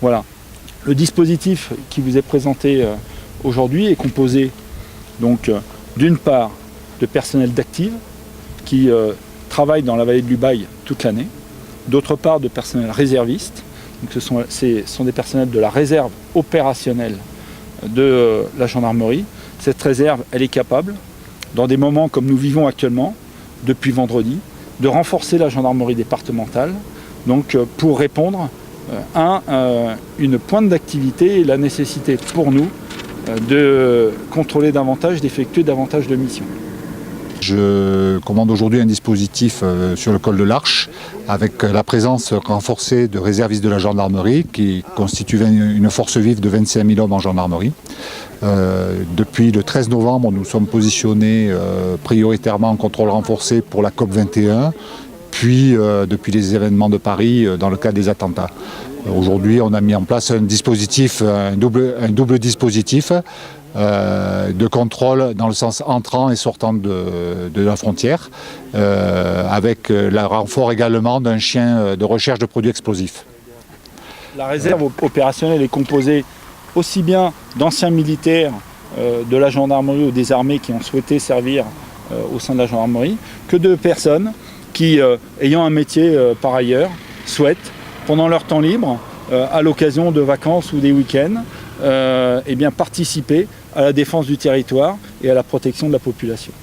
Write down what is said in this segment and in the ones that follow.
Voilà. Le dispositif qui vous est présenté aujourd'hui est composé donc d'une part de personnel d'active qui travaille dans la vallée de l'Ubaye toute l'année, d'autre part de personnel réserviste. Donc ce sont des personnels de la réserve opérationnelle de la gendarmerie. Cette réserve, elle est capable, dans des moments comme nous vivons actuellement, depuis vendredi, de renforcer la gendarmerie départementale, donc pour répondre à une pointe d'activité et la nécessité pour nous de contrôler davantage, d'effectuer davantage de missions. Je commande aujourd'hui un dispositif sur le col de l'Arche avec la présence renforcée de réservistes de la gendarmerie qui constituent une force vive de 25 000 hommes en gendarmerie. Depuis le 13 novembre, nous sommes positionnés prioritairement en contrôle renforcé pour la COP 21, puis depuis les événements de Paris dans le cadre des attentats. Aujourd'hui, on a mis en place un dispositif, un double dispositif de contrôle dans le sens entrant et sortant de la frontière, avec le renfort également d'un chien de recherche de produits explosifs. La réserve opérationnelle est composée aussi bien d'anciens militaires de la gendarmerie ou des armées qui ont souhaité servir au sein de la gendarmerie, que de personnes qui, ayant un métier par ailleurs, souhaitent, pendant leur temps libre, à l'occasion de vacances ou des week-ends, eh bien, participer à la défense du territoire et à la protection de la population.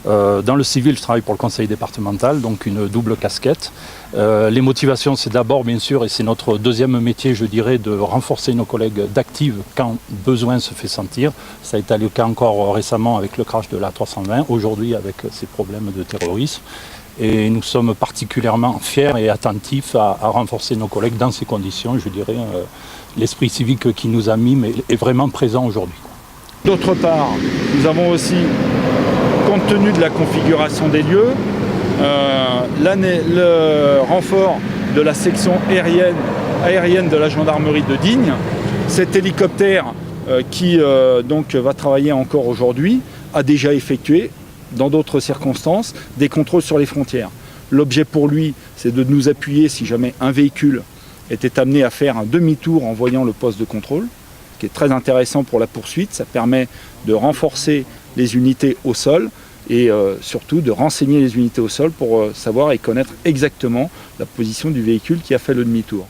Dans le civil, je travaille pour le conseil départemental, donc une double casquette. Les motivations, c'est d'abord, bien sûr, et c'est notre deuxième métier, je dirais, de renforcer nos collègues d'active quand besoin se fait sentir. Ça a été le cas encore récemment avec le crash de l'A320, aujourd'hui avec ces problèmes de terrorisme. Et nous sommes particulièrement fiers et attentifs à renforcer nos collègues dans ces conditions, je dirais. L'esprit civique qui nous anime est vraiment présent aujourd'hui. D'autre part, nous avons aussi, compte tenu de la configuration des lieux, le renfort de la section aérienne de la gendarmerie de Digne. Cet hélicoptère qui donc va travailler encore aujourd'hui a déjà effectué, dans d'autres circonstances, des contrôles sur les frontières. L'objet pour lui, c'est de nous appuyer si jamais un véhicule était amené à faire un demi-tour en voyant le poste de contrôle, ce qui est très intéressant pour la poursuite. Ça permet de renforcer les unités au sol et surtout de renseigner les unités au sol pour savoir et connaître exactement la position du véhicule qui a fait le demi-tour.